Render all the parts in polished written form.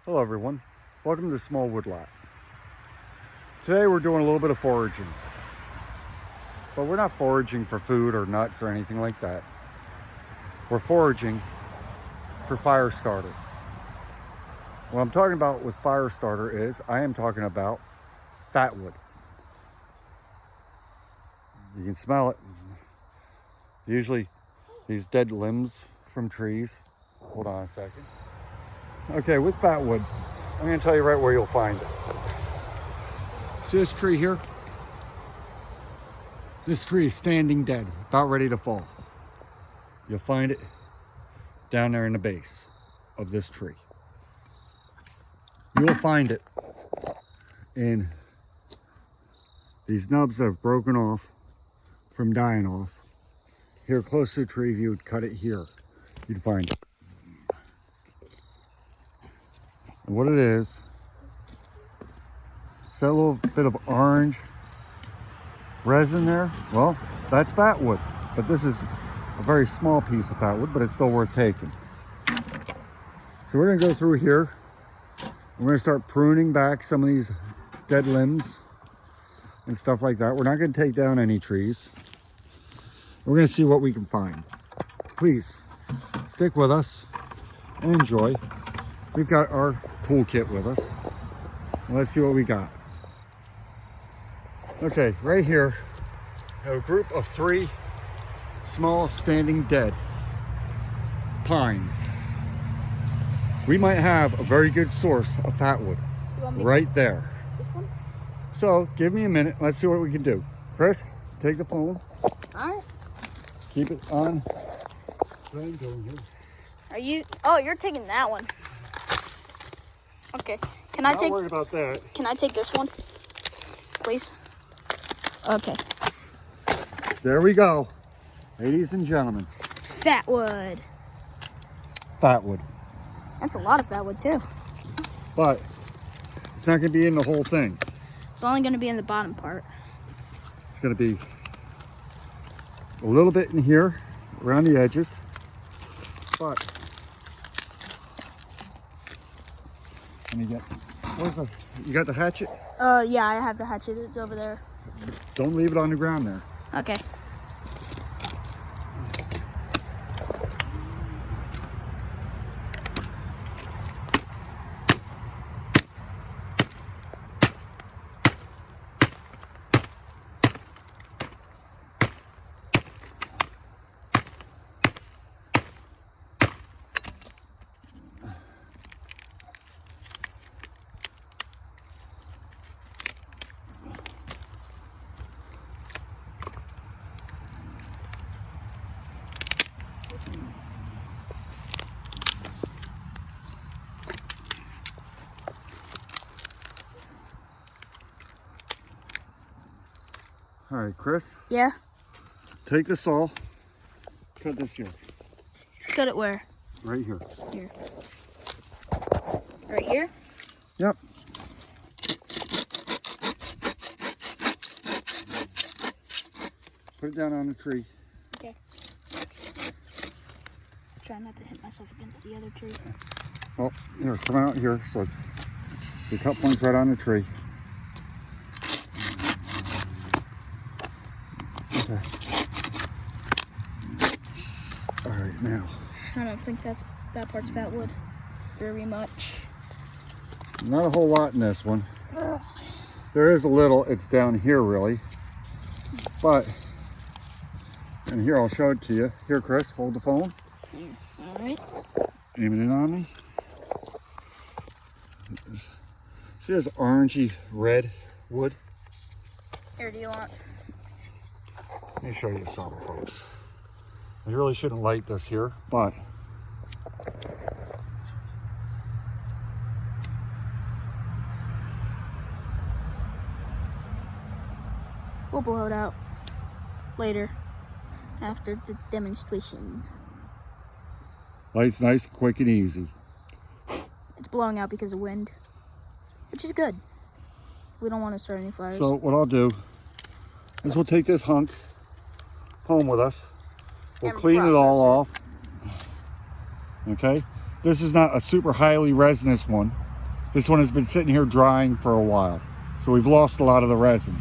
Hello everyone, welcome to the Small Woodlot. Today we're doing a little bit of foraging, but we're not foraging for food or nuts or anything like that. We're foraging for fire starter. What I'm talking about with fire starter is I am talking about fatwood. You can smell it. Usually these dead limbs from trees. Hold on a second. Okay, with fatwood, I'm going to tell you right where you'll find it. See this tree here? This tree is standing dead, about ready to fall. You'll find it down there in the base of this tree. You'll find it in these nubs that have broken off from dying off. Here close to the tree, if you would cut it here, you'd find it. And what it is that little bit of orange resin there? Well, that's fatwood, but this is a very small piece of fatwood, but it's still worth taking. So we're gonna go through here. We're gonna start pruning back some of these dead limbs and stuff like that. We're not gonna take down any trees. We're gonna see what we can find. Please stick with us and enjoy. We've got our toolkit with us. Let's see what we got. Okay, right here, I have a group of 3 small standing dead pines. We might have a very good source of fatwood right there. This one? So give me a minute. Let's see what we can do. Chris, take the phone. All right. Keep it on. Are you? Oh, you're taking that one. Okay. Can I Not take? worried about that. Can I take this one, please? Okay. There we go, ladies and gentlemen. Fatwood. Fatwood, That's a lot of fatwood too. but it's not going to be in the whole thing. It's only going to be in the bottom part. It's going to be a little bit in here around the edges, but let me get. Where's the? You got the hatchet? Yeah, I have the hatchet. It's over there. Don't leave it on the ground there. Okay. All right, Chris. Yeah. Take the saw. Cut this here. Cut it where? Right here. Here. Right here? Yep. Put it down on the tree. Okay. Try not to hit myself against the other tree. Well, here, come out here. So it's the cut point's right on the tree. Okay. All right, now. I don't think that part's fatwood very much. Not a whole lot in this one. There is a little. It's down here, really. But, and here, I'll show it to you. Here, Chris, hold the phone. All right. Aiming it on me. See this orangey red wood? Here, do you want? Let me show you something, folks. I really shouldn't light this here, but We'll blow it out later after the demonstration. light's nice, quick, and easy. It's blowing out because of wind, which is good. We don't want to start any fires. So what I'll do is we'll take this hunk home with us. We'll clean it all off. Okay, this is not a super highly resinous one. This one has been sitting here drying for a while, so we've lost a lot of the resin.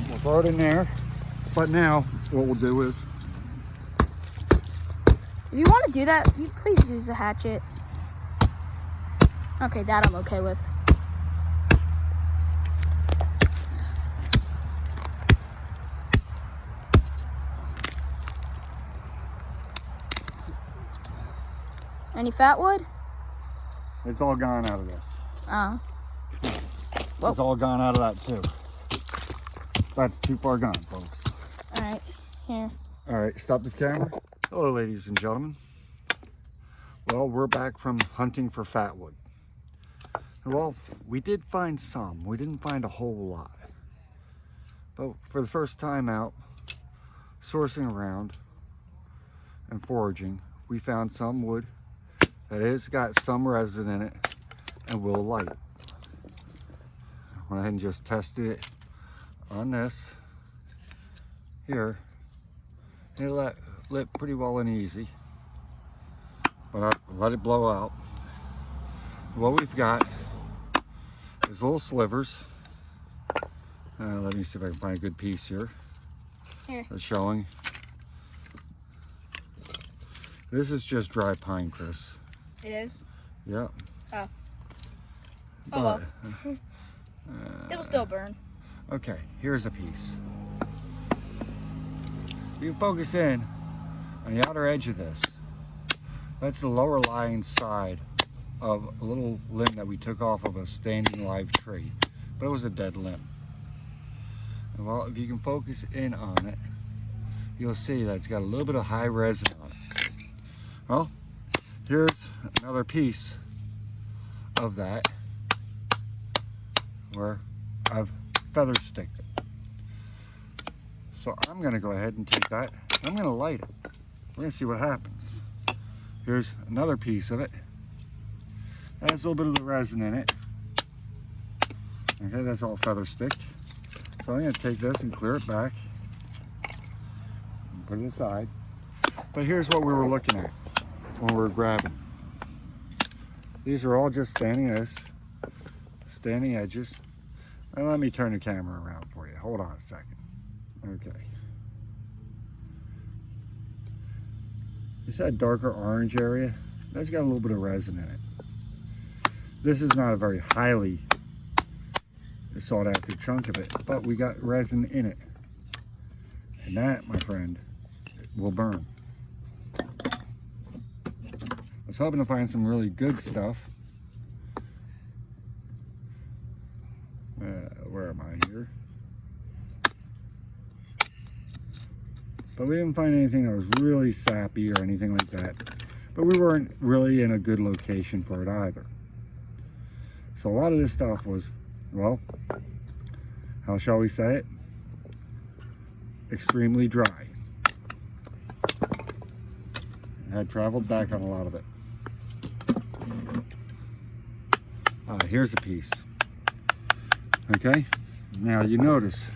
We'll throw it in there, but now what we'll do is, If you want to do that, you please use the hatchet. Okay, that I'm okay with. Any fatwood? it's all gone out of this. Oh. It's all gone out of that too. That's too far gone, folks. All right, here. All right, stop the camera. Hello, ladies and gentlemen. Well, we're back from hunting for fatwood. Well, we did find some. We didn't find a whole lot. But for the first time out, sourcing around and foraging, we found some wood that has got some resin in it and will light. Went ahead and just tested it on this here. It lit pretty well and easy, but I let it blow out. What we've got is little slivers. Let me see if I can find a good piece here. Here. That's showing. This is just dry pine, Chris. It is? Yeah. Oh. But, Oh well. It will still burn. okay, here's a piece. You focus in on the outer edge of this. That's the lower lying side of a little limb that we took off of a standing live tree, but it was a dead limb. And well, if you can focus in on it, you'll see that it's got a little bit of high resin on it. Well, here's another piece of that where I've feather sticked it. So I'm gonna go ahead and take that, I'm gonna light it. We're gonna see what happens. Here's another piece of it. It has a little bit of the resin in it. Okay, that's all feather sticked. So I'm gonna take this and clear it back and put it aside. But here's what we were looking at when we were grabbing. These are all just standing edges. And let me turn the camera around for you. Hold on a second. Okay. It's that darker orange area. That's got a little bit of resin in it. This is not a very highly sought after chunk of it, but we got resin in it. And that, my friend, will burn. I was hoping to find some really good stuff. Where am I here? But we didn't find anything that was really sappy or anything like that. But we weren't really in a good location for it either. So a lot of this stuff was, well, how shall we say it? Extremely dry. I had traveled back on a lot of it. Here's a piece. Okay, now you notice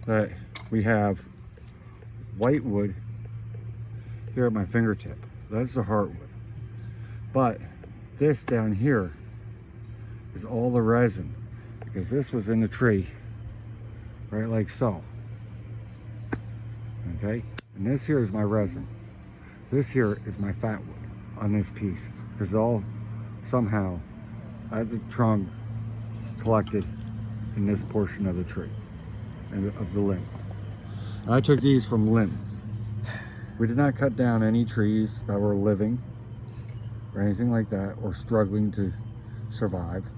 that we have white wood here at my fingertip. That's the heartwood. But this down here is all the resin, because this was in the tree, right like so. Okay, and this here is my resin. This here is my fatwood on this piece, because all somehow I had the trunk collected in this portion of the tree and of the limb. And I took these from limbs. We did not cut down any trees that were living or anything like that, or struggling to survive,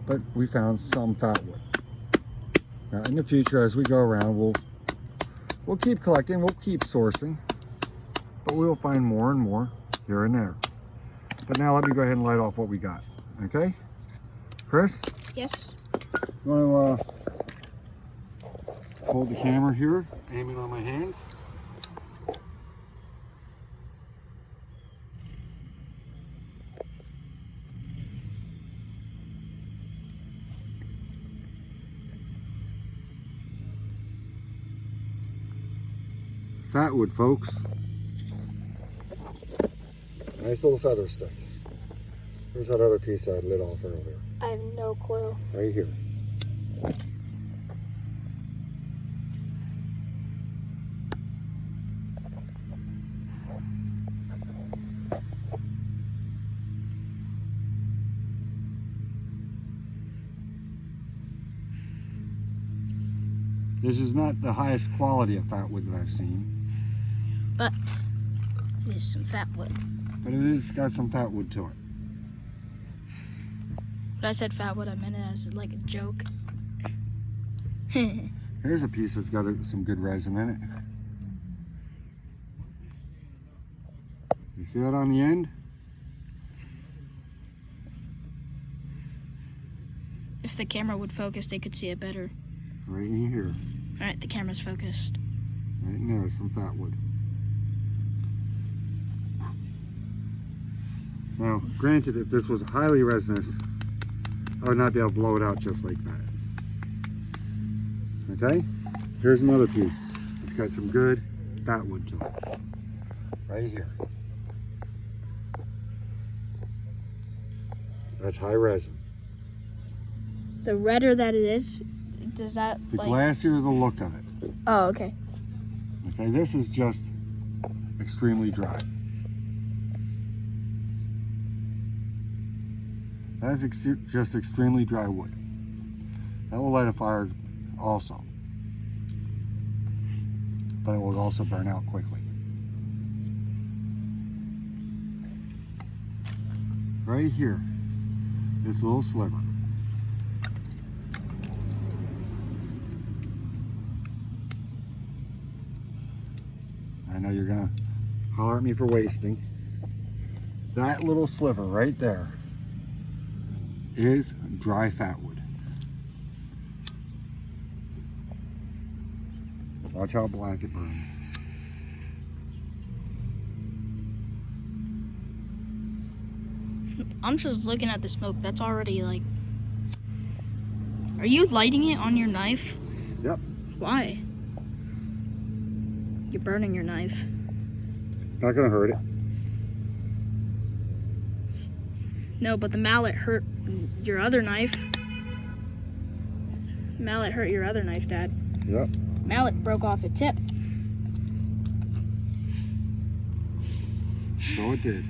but we found some fatwood. Now in the future, as we go around, we'll keep collecting, we'll keep sourcing, but we will find more and more here and there. But now let me go ahead and light off what we got. Okay, Chris? Yes. You want to hold the camera here, aim it on my hands? Fatwood, folks. Nice little feather stick. Where's that other piece I lit off earlier? I have no clue. Right here. This is not the highest quality of fatwood that I've seen, But it is some fat wood. but it has got some fatwood to it. When I said fat wood, I meant it as like a joke. Here's a piece that's got some good resin in it. You see that on the end? If the camera would focus, they could see it better. Right in here. All right, the camera's focused. Right in there, some fatwood. Now, granted, if this was highly resinous, I would not be able to blow it out just like that. Okay? Here's another piece. It's got some good fatwood to it. Right here. That's high resin. The redder that it is, does that The like... glassier the look of it. Oh, okay. Okay, this is just extremely dry. That's just extremely dry wood. That will light a fire also, but it will also burn out quickly. Right here, this little sliver. I know you're gonna holler at me for wasting. That little sliver right there is dry fatwood. Watch how black it burns. I'm just looking at the smoke. That's already like... Are you lighting it on your knife? Yep. Why? You're burning your knife. Not gonna hurt it. No, but the mallet hurt your other knife. Mallet hurt your other knife, Dad. Yep. Mallet broke off a tip. So it did.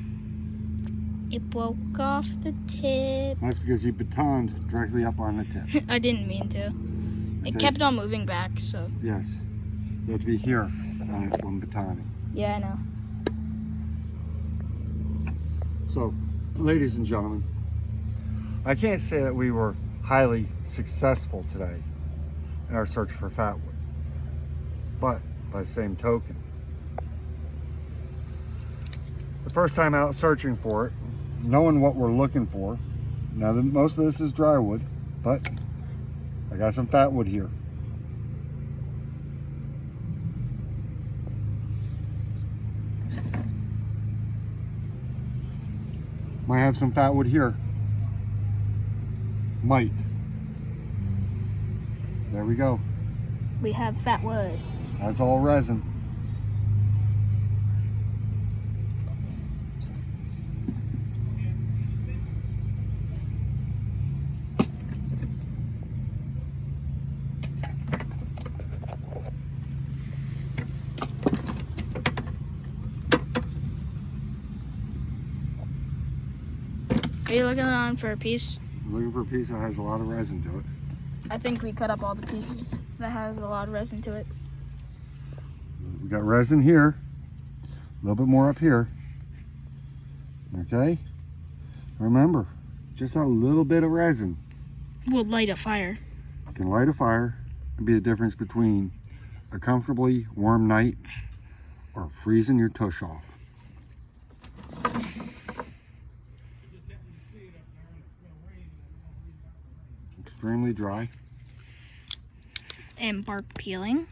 It broke off the tip. That's because you batoned directly up on the tip. I didn't mean to. It Okay. kept on moving back, so. Yes. You have to be here on it when batoning. Yeah, I know. So, ladies and gentlemen, I can't say that we were highly successful today in our search for fatwood. But, by the same token, the first time out searching for it, knowing what we're looking for, now most of this is dry wood, but I got some fatwood here. Might have some fatwood here. Might. There we go. We have fat wood. That's all resin. Are you looking on for a piece? I'm looking for a piece that has a lot of resin to it. I think we cut up all the pieces that has a lot of resin to it. We got resin here, a little bit more up here. Okay? Remember, just a little bit of resin We'll light a fire. can light a fire and be the difference between a comfortably warm night or freezing your tush off. Extremely dry. And bark peeling.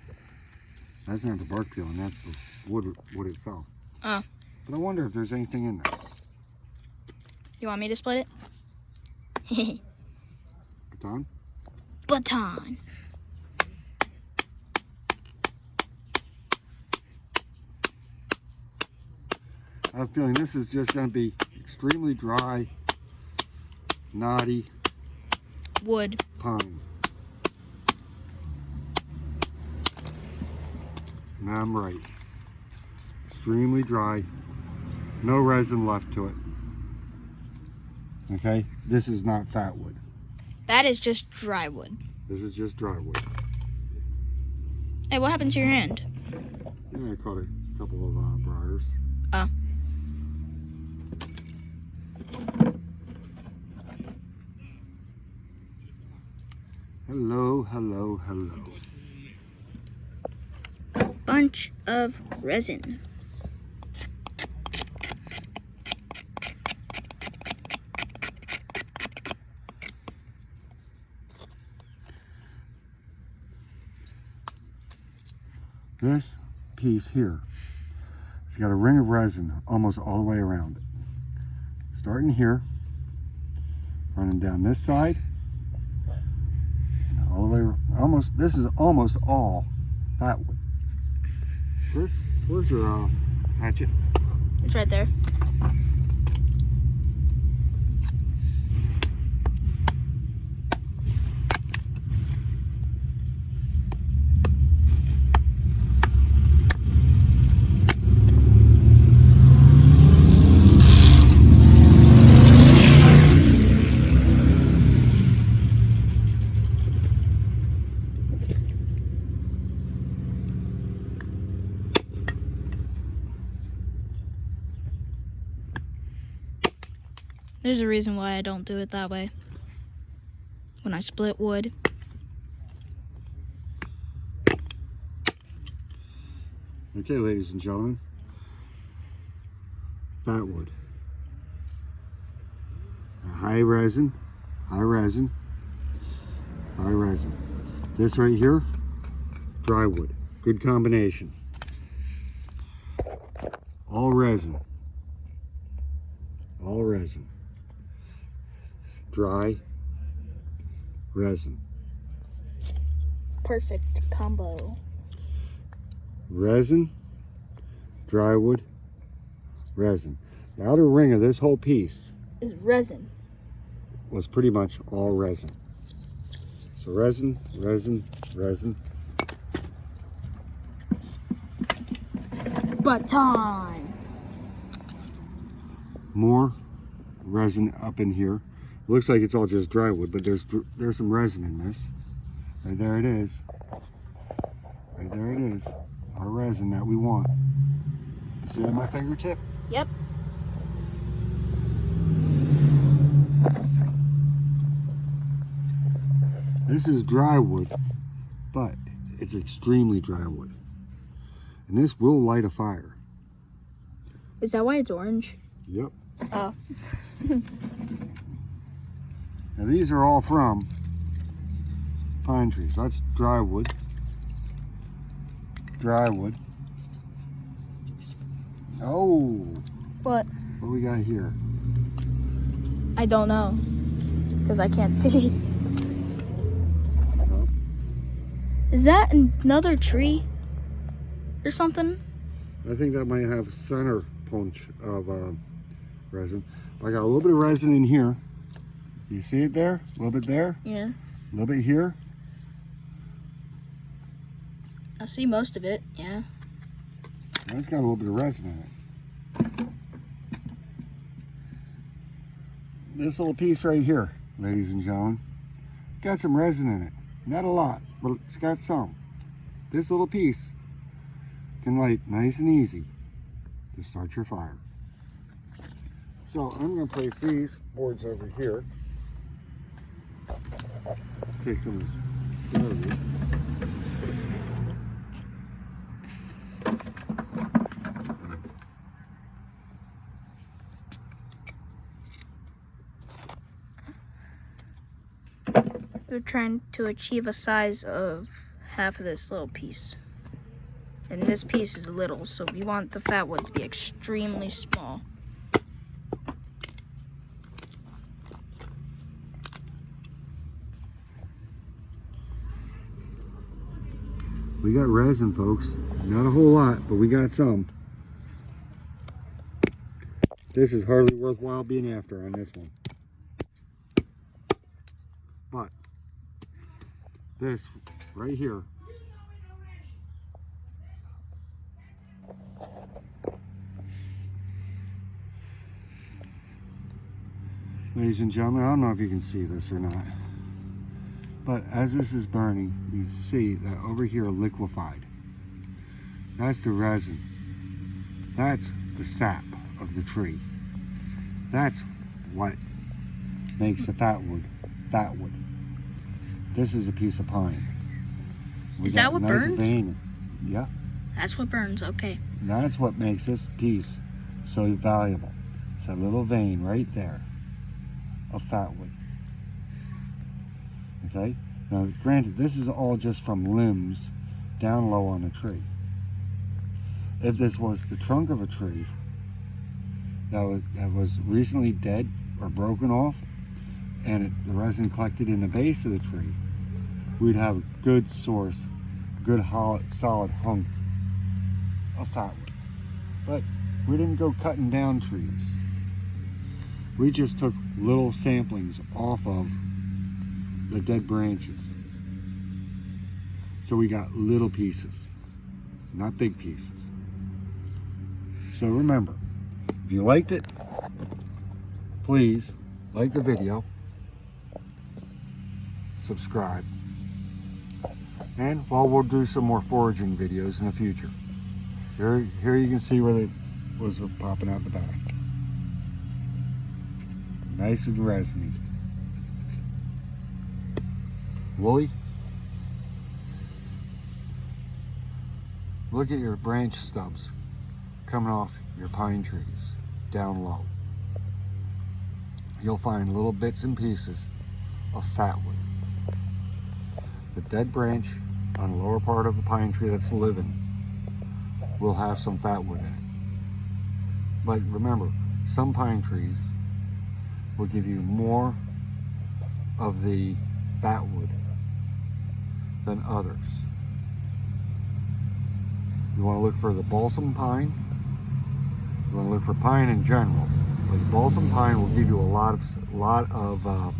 That's not the bark peeling, that's the wood itself. Oh. But I wonder if there's anything in this. You want me to split it? Baton? Baton. I have a feeling this is just going to be extremely dry, knotty Wood. pine. And I'm right. Extremely dry, no resin left to it. Okay, this is not fatwood. That is just dry wood. This is just dry wood. Hey, what happened to your hand? Yeah, I caught a couple of briars. Oh. Hello, hello, hello. Bunch of resin. This piece here, it's got a ring of resin almost all the way around it. Starting here, running down this side, and all the way almost. This is almost all fatwood. Where's your hatchet? It's right there. There's a reason why I don't do it that way. When I split wood. Okay, ladies and gentlemen, fatwood. High resin, high resin, high resin. This right here, dry wood. Good combination. All resin. All resin. Dry resin. Perfect combo. Resin, dry wood, resin. The outer ring of this whole piece Is resin. was pretty much all resin. So resin, resin, resin. Baton. More resin up in here. It looks like it's all just dry wood, but there's some resin in this. Right there it is. Right there it is. Our resin that we want. See at my fingertip? Yep. This is dry wood, but it's extremely dry wood. And this will light a fire. Is that why it's orange? Yep. Oh. Now these are all from pine trees. That's dry wood. Dry wood. Oh, What? what do we got here? I don't know. Because I can't see. Oh, Is that another tree? Or something? I think that might have center punch of resin. I got a little bit of resin in here. You see it there? A little bit there? Yeah. A little bit here? I see most of it, yeah. That's got a little bit of resin in it. This little piece right here, ladies and gentlemen, got some resin in it. Not a lot, but it's got some. This little piece can light nice and easy to start your fire. So I'm going to place these boards over here. Take some of this out of here. We're trying to achieve a size of half of this little piece. And this piece is little, so we want the fatwood to be extremely small. We got resin, folks. Not a whole lot, but we got some. This is hardly worthwhile being after on this one. But this right here, ladies and gentlemen, I don't know if you can see this or not, but as this is burning, you see that over here liquefied. That's the resin. That's the sap of the tree. That's what makes the fatwood fatwood. This is a piece of pine. Is that what burns? Vein. Yeah. That's what burns, okay. That's what makes this piece so valuable. It's that little vein right there of fatwood. Okay? Now, granted, this is all just from limbs down low on a tree. If this was the trunk of a tree that was recently dead or broken off, and the resin collected in the base of the tree, we'd have a good source, good solid hunk of fatwood. But we didn't go cutting down trees. We just took little samplings off of the dead branches. So we got little pieces, not big pieces. So remember, if you liked it, please like the video, subscribe, and we'll do some more foraging videos in the future. Here you can see where they was popping out the back. Nice and resiny. Woolly. Look at your branch stubs coming off your pine trees down low. You'll find little bits and pieces of fatwood. The dead branch on the lower part of a pine tree that's living will have some fatwood in it. But remember, some pine trees will give you more of the fatwood than others. You want to look for the balsam pine. You want to look for pine in general, but the balsam pine will give you a lot of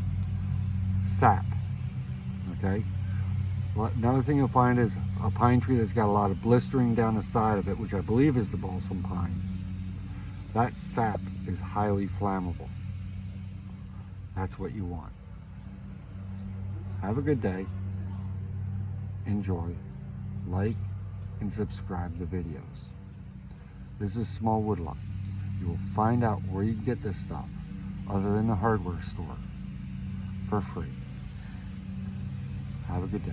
sap. Okay. Another thing you'll find is a pine tree that's got a lot of blistering down the side of it, which I believe is the balsam pine. That sap is highly flammable. That's what you want. Have a good day. Enjoy. Like and subscribe to videos. This is Small Woodlot. You will find out where you can get this stuff other than the hardware store for free. Have a good day.